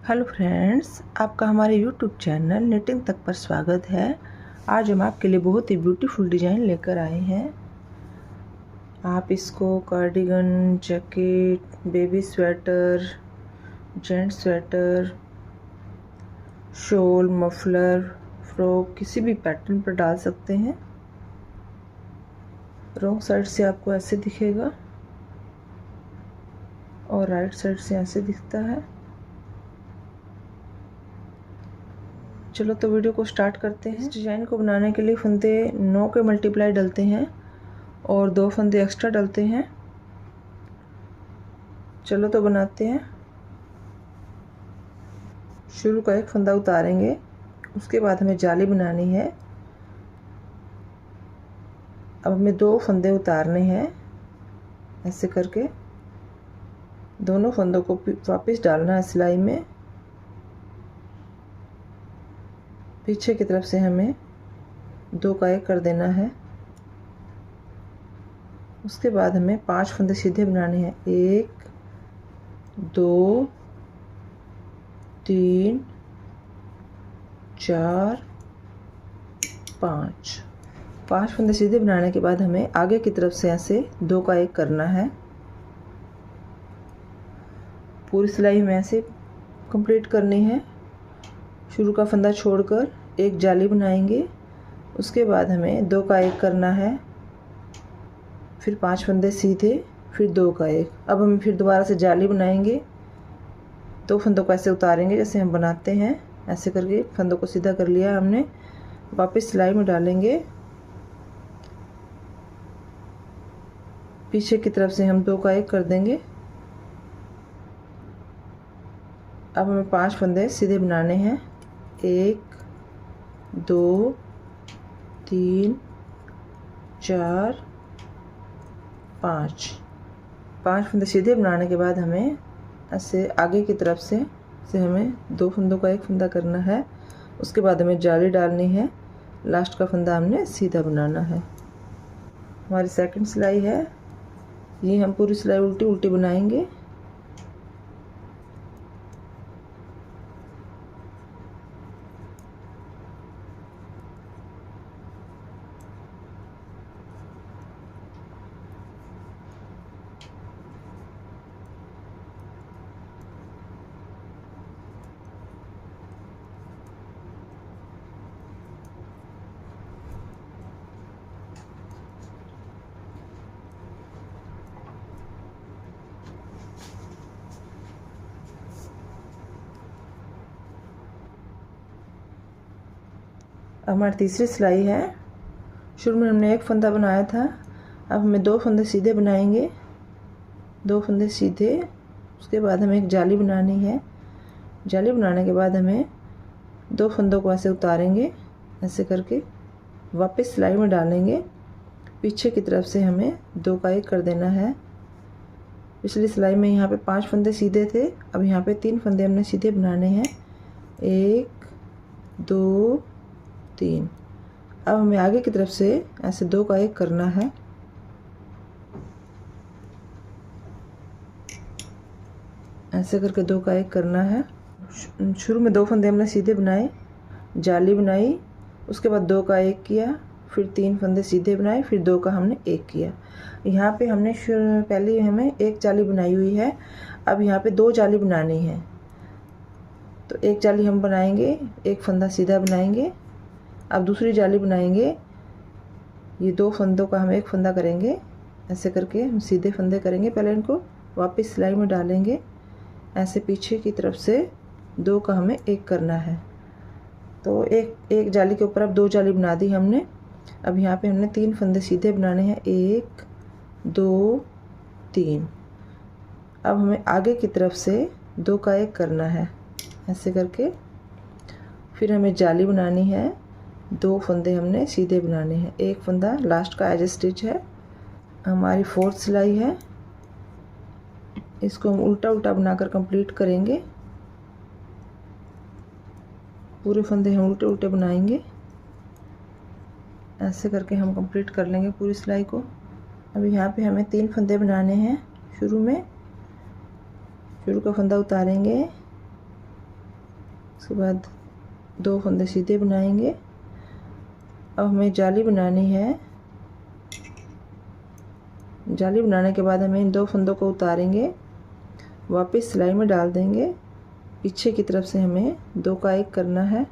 Hello friends, आपका हमारे YouTube channel knitting तक पर स्वागत है। आज हम आपके लिए बहुत ही ब्यूटीफुल डिज़ाइन लेकर आए हैं। आप इसको cardigan, jacket, baby sweater, gents sweater, shawl, muffler, frock किसी भी पैटर्न पर डाल सकते हैं। रॉन्ग साइड से आपको ऐसे दिखेगा और राइट साइड से ऐसे दिखता है। चलो तो वीडियो को स्टार्ट करते हैं। इस डिज़ाइन को बनाने के लिए फंदे 9 के मल्टीप्लाई डलते हैं और 2 फंदे एक्स्ट्रा डलते हैं। चलो तो बनाते हैं। शुरू का एक फंदा उतारेंगे, उसके बाद हमें जाली बनानी है। अब हमें 2 फंदे उतारने हैं। ऐसे करके दोनों फंदों को वापस डालना है सिलाई में। पीछे की तरफ से हमें 2 का 1 कर देना है। उसके बाद हमें 5 फंदे सीधे बनाने हैं। 1 2 3 4 5 फंदे सीधे बनाने के बाद हमें आगे की तरफ से ऐसे 2 का 1 करना है। पूरी सिलाई हमें ऐसे कंप्लीट करनी है। शुरू का फंदा छोड़कर एक जाली बनाएंगे, उसके बाद हमें 2 का 1 करना है, फिर 5 फंदे सीधे, फिर 2 का 1। अब हम फिर दोबारा से जाली बनाएंगे। 2 फंदों को ऐसे उतारेंगे जैसे हम बनाते हैं। ऐसे करके फंदों को सीधा कर लिया हमने। वापस सिलाई में डालेंगे। पीछे की तरफ से हम 2 का 1 कर देंगे। अब हमें 5 फंदे सीधे बनाने हैं। 1 2 3 4 5 फंदे सीधे बनाने के बाद हमें ऐसे आगे की तरफ से हमें 2 फंदों का 1 फंदा करना है। उसके बाद हमें जाली डालनी है। लास्ट का फंदा हमने सीधा बनाना है। हमारी सेकंड सिलाई है। ये हम पूरी सिलाई उल्टी उल्टी बनाएंगे। हमारी तीसरी सिलाई है। शुरू में हमने 1 फंदा बनाया था। अब हमें 2 फंदे सीधे बनाएंगे। 2 फंदे सीधे, उसके बाद हमें एक जाली बनानी है। जाली बनाने के बाद हमें 2 फंदों को ऐसे उतारेंगे। ऐसे करके वापस सिलाई में डालेंगे। पीछे की तरफ से हमें 2 का 1 कर देना है। पिछली सिलाई में यहाँ पे 5 फंदे सीधे थे। अब यहाँ पे 3 फंदे हमने सीधे बनाने हैं। 1 2 3। अब हमें आगे की तरफ से ऐसे 2 का 1 करना है। ऐसे करके 2 का 1 करना है। शुरू में 2 फंदे हमने सीधे बनाए, जाली बनाई, उसके बाद 2 का 1 किया, फिर 3 फंदे सीधे बनाए, फिर 2 का हमने 1 किया। यहाँ पे हमने पहले हमें 1 जाली बनाई हुई है। अब यहाँ पे 2 जाली बनानी है। तो 1 जाली हम बनाएंगे, 1 फंदा सीधा बनाएंगे। अब दूसरी जाली बनाएंगे। ये 2 फंदों का हम 1 फंदा करेंगे। ऐसे करके हम सीधे फंदे करेंगे। पहले इनको वापस सिलाई में डालेंगे। ऐसे पीछे की तरफ से 2 का हमें 1 करना है। तो एक जाली के ऊपर अब 2 जाली बना दी हमने। अब यहाँ पे हमने 3 फंदे सीधे बनाने हैं। 1 2 3। अब हमें आगे की तरफ से 2 का 1 करना है। ऐसे करके फिर हमें जाली बनानी है। 2 फंदे हमने सीधे बनाने हैं। 1 फंदा लास्ट का एज स्टिच है। हमारी 4th सिलाई है। इसको हम उल्टा उल्टा बनाकर कंप्लीट करेंगे। पूरे फंदे हम उल्टे उल्टे बनाएंगे। ऐसे करके हम कंप्लीट कर लेंगे पूरी सिलाई को। अब यहाँ पे हमें 3 फंदे बनाने हैं। शुरू का फंदा उतारेंगे, उसके बाद 2 फंदे सीधे बनाएंगे। अब हमें जाली बनानी है। जाली बनाने के बाद हमें इन 2 फंदों को उतारेंगे, वापस सिलाई में डाल देंगे। पीछे की तरफ से हमें 2 का 1 करना है।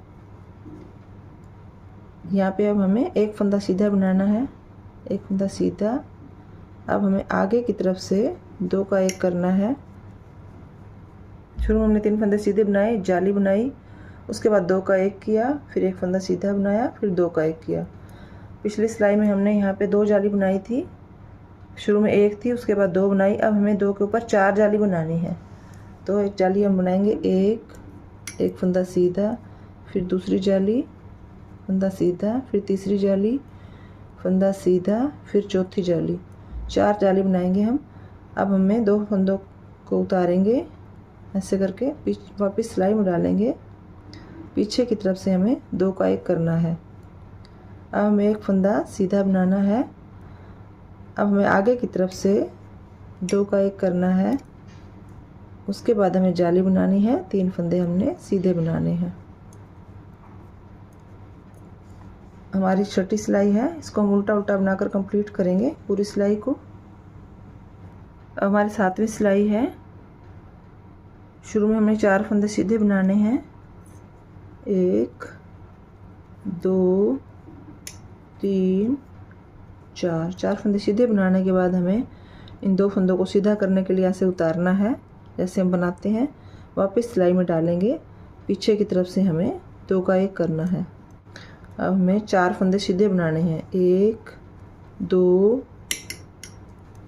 यहाँ पे अब हमें 1 फंदा सीधा बनाना है, 1 फंदा सीधा। अब हमें आगे की तरफ से 2 का 1 करना है। शुरू में हमने 3 फंदे सीधे बनाए, जाली बनाई, उसके बाद 2 का 1 किया, फिर 1 फंदा सीधा बनाया, फिर 2 का 1 किया। पिछली सिलाई में हमने यहाँ पे 2 जाली बनाई थी। शुरू में 1 थी, उसके बाद 2 बनाई। अब हमें 2 के ऊपर 4 जाली बनानी है। तो एक जाली हम बनाएंगे, 1 फंदा सीधा, फिर दूसरी जाली, फंदा सीधा, फिर तीसरी जाली, फंदा सीधा, फिर चौथी जाली। 4 जाली बनाएंगे हम। अब हमें 2 फंदों को उतारेंगे, ऐसे करके वापस सिलाई में डालेंगे। पीछे की तरफ से हमें 2 का 1 करना है। अब हमें 1 फंदा सीधा बनाना है। अब हमें आगे की तरफ से 2 का 1 करना है। उसके बाद हमें जाली बनानी है, 3 फंदे हमने सीधे बनाने हैं। हमारी छठी सिलाई है, इसको हम उल्टा उल्टा बनाकर कंप्लीट करेंगे पूरी सिलाई को। अब हमारी 7वीं सिलाई है। शुरू में हमें 4 फंदे सीधे बनाने हैं, 1 2 3 4। 4 फंदे सीधे बनाने के बाद हमें इन 2 फंदों को सीधा करने के लिए ऐसे उतारना है, जैसे हम बनाते हैं। वापस सिलाई में डालेंगे। पीछे की तरफ से हमें 2 का 1 करना है। अब हमें 4 फंदे सीधे बनाने हैं, 1 2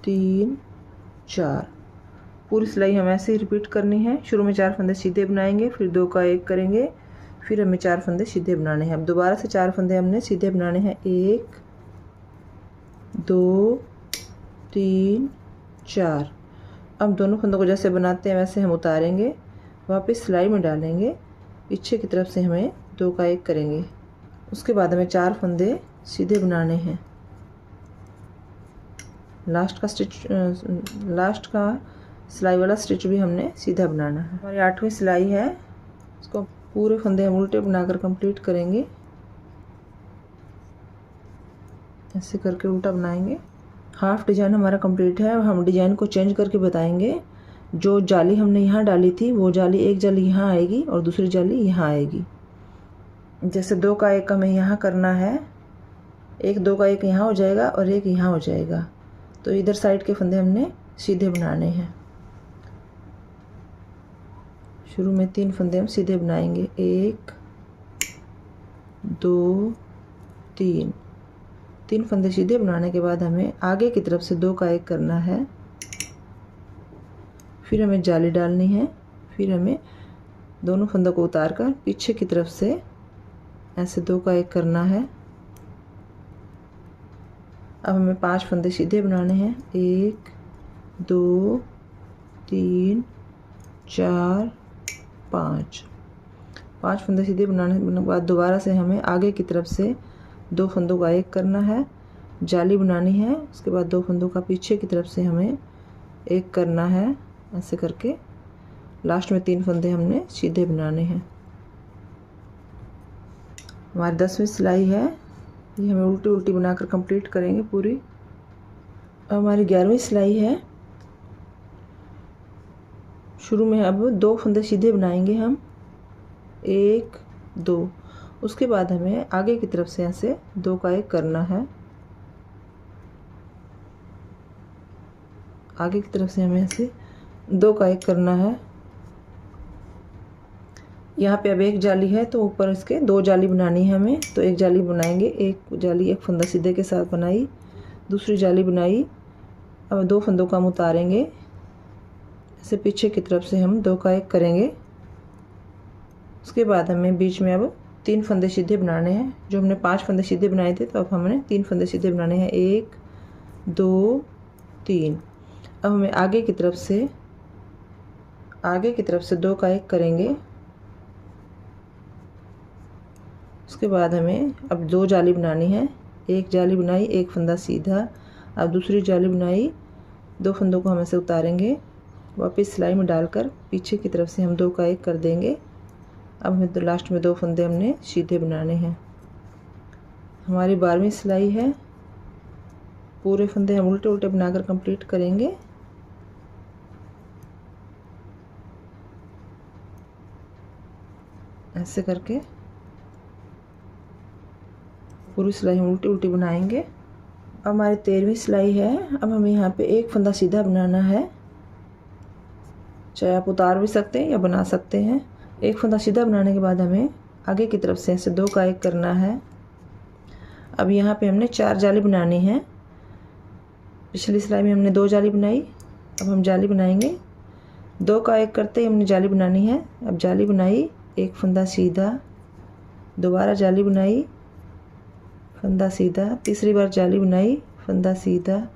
3 4। पूरी सिलाई हमें ऐसे ही रिपीट करनी है। शुरू में 4 फंदे सीधे बनाएंगे, फिर 2 का 1 करेंगे, फिर हमें 4 फंदे सीधे बनाने हैं। अब दोबारा से 4 फंदे हमने सीधे बनाने हैं, 1 2 3 4। अब दोनों फंदों को जैसे बनाते हैं वैसे हम उतारेंगे, वापस सिलाई में डालेंगे। पीछे की तरफ से हमें 2 का 1 करेंगे। उसके बाद हमें 4 फंदे सीधे बनाने हैं। लास्ट का सिलाई वाला स्टिच भी हमने सीधा बनाना है। हमारी 8वीं सिलाई है, इसको पूरे फंदे हम उल्टे बनाकर कंप्लीट करेंगे। ऐसे करके उल्टा बनाएंगे। हाफ डिजाइन हमारा कंप्लीट है। हम डिजाइन को चेंज करके बताएंगे। जो जाली हमने यहाँ डाली थी वो जाली, एक जाली यहाँ आएगी और दूसरी जाली यहाँ आएगी। जैसे 2 का 1 हमें यहाँ करना है, 2 का 1 यहाँ हो जाएगा और 1 यहाँ हो जाएगा। तो इधर साइड के फंदे हमने सीधे बनाने हैं। शुरू में 3 फंदे हम सीधे बनाएंगे, 1 2 3। 3 फंदे सीधे बनाने के बाद हमें आगे की तरफ से 2 का 1 करना है। फिर हमें जाली डालनी है। फिर हमें दोनों फंदों को उतार कर पीछे की तरफ से ऐसे 2 का 1 करना है। अब हमें 5 फंदे सीधे बनाने हैं, 1 2 3 4 5। 5 फंदे सीधे बनाने के बाद दोबारा से हमें आगे की तरफ से 2 फंदों का 1 करना है, जाली बनानी है। उसके बाद 2 फंदों का पीछे की तरफ से हमें 1 करना है। ऐसे करके लास्ट में 3 फंदे हमने सीधे बनाने हैं। हमारी 10वीं सिलाई है, ये हमें उल्टी उल्टी बनाकर कंप्लीट करेंगे पूरी। अब हमारी 11वीं सिलाई है। शुरू में अब 2 फंदे सीधे बनाएंगे हम, 1 2। उसके बाद हमें आगे की तरफ से ऐसे 2 का 1 करना है। आगे की तरफ से हमें ऐसे 2 का 1 करना है। यहाँ पे अब 1 जाली है तो ऊपर इसके 2 जाली बनानी है हमें। तो 1 जाली बनाएंगे, 1 जाली 1 फंदा सीधे के साथ बनाई, दूसरी जाली बनाई। अब 2 फंदों को हम उतारेंगे, ऐसे पीछे की तरफ से हम 2 का 1 करेंगे। उसके बाद हमें बीच में अब 3 फंदे सीधे बनाने हैं। जो हमने 5 फंदे सीधे बनाए थे तो अब हमने 3 फंदे सीधे बनाने हैं, 1 2 3। अब हमें आगे की तरफ से 2 का 1 करेंगे। उसके बाद हमें अब 2 जाली बनानी है। 1 जाली बनाई, 1 फंदा सीधा। अब दूसरी जाली बनाई, 2 फंदों को हम ऐसे उतारेंगे, वापस सिलाई में डालकर पीछे की तरफ से हम 2 का 1 कर देंगे। अब हमें तो लास्ट में 2 फंदे हमने सीधे बनाने हैं। हमारी 12वीं सिलाई है। पूरे फंदे हम उल्टे उल्टे बनाकर कंप्लीट करेंगे। ऐसे करके पूरी सिलाई हम उल्टी उल्टी बनाएंगे। अब हमारी 13वीं सिलाई है। अब हमें यहाँ पे एक फंदा सीधा बनाना है, चाहे आप उतार भी सकते हैं या बना सकते हैं। एक फंदा सीधा बनाने के बाद हमें आगे की तरफ से ऐसे 2 का 1 करना है। अब यहाँ पे हमने 4 जाली बनानी है। पिछली सिलाई में हमने 2 जाली बनाई, अब हम जाली बनाएंगे। 2 का 1 करते ही हमने जाली बनानी है। अब जाली बनाई, एक फंदा सीधा, दोबारा जाली बनाई, फंदा सीधा, तीसरी बार जाली बनाई, फंदा सीधा,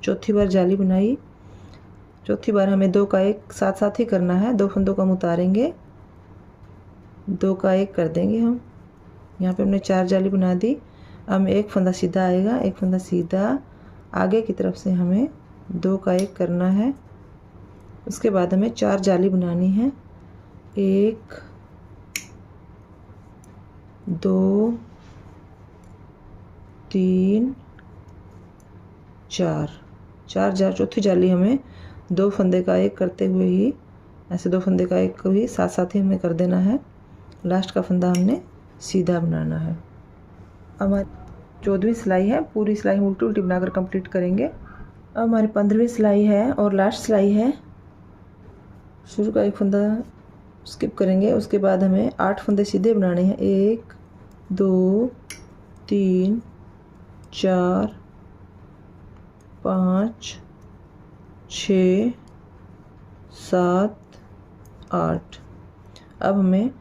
चौथी बार जाली बनाई। चौथी बार हमें 2 का 1 साथ साथ ही करना है। 2 फंदों को हम उतारेंगे, 2 का 1 कर देंगे हम। यहाँ पे हमने 4 जाली बना दी। अब एक फंदा सीधा आएगा, एक फंदा सीधा, आगे की तरफ से हमें 2 का 1 करना है। उसके बाद हमें 4 जाली बनानी है। 1 2 3 4 चौथी जाली हमें 2 फंदे का 1 करते हुए ही, ऐसे 2 फंदे का 1 को भी साथ साथ ही हमें कर देना है। लास्ट का फंदा हमने सीधा बनाना है। अब हमारी 14वीं सिलाई है। पूरी सिलाई हम उल्टी उल्टी बनाकर कंप्लीट करेंगे। अब हमारी 15वीं सिलाई है और लास्ट सिलाई है। शुरू का 1 फंदा स्किप करेंगे। उसके बाद हमें 8 फंदे सीधे बनाने हैं। 1 2 3 4 5 6 7 8। अब हमें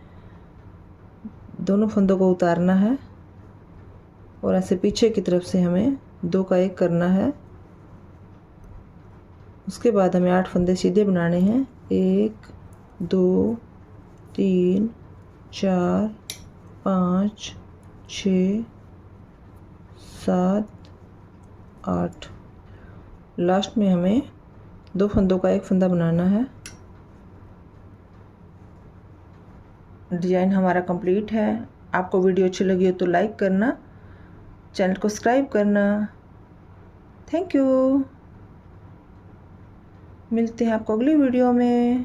दोनों फंदों को उतारना है और ऐसे पीछे की तरफ से हमें 2 का 1 करना है। उसके बाद हमें 8 फंदे सीधे बनाने हैं। 1 2 3 4 5 6 7 8। लास्ट में हमें 2 फंदों का 1 फंदा बनाना है। डिज़ाइन हमारा कंप्लीट है। आपको वीडियो अच्छी लगी हो तो लाइक करना, चैनल को सब्सक्राइब करना। Thank you. मिलते हैं आपको अगली वीडियो में।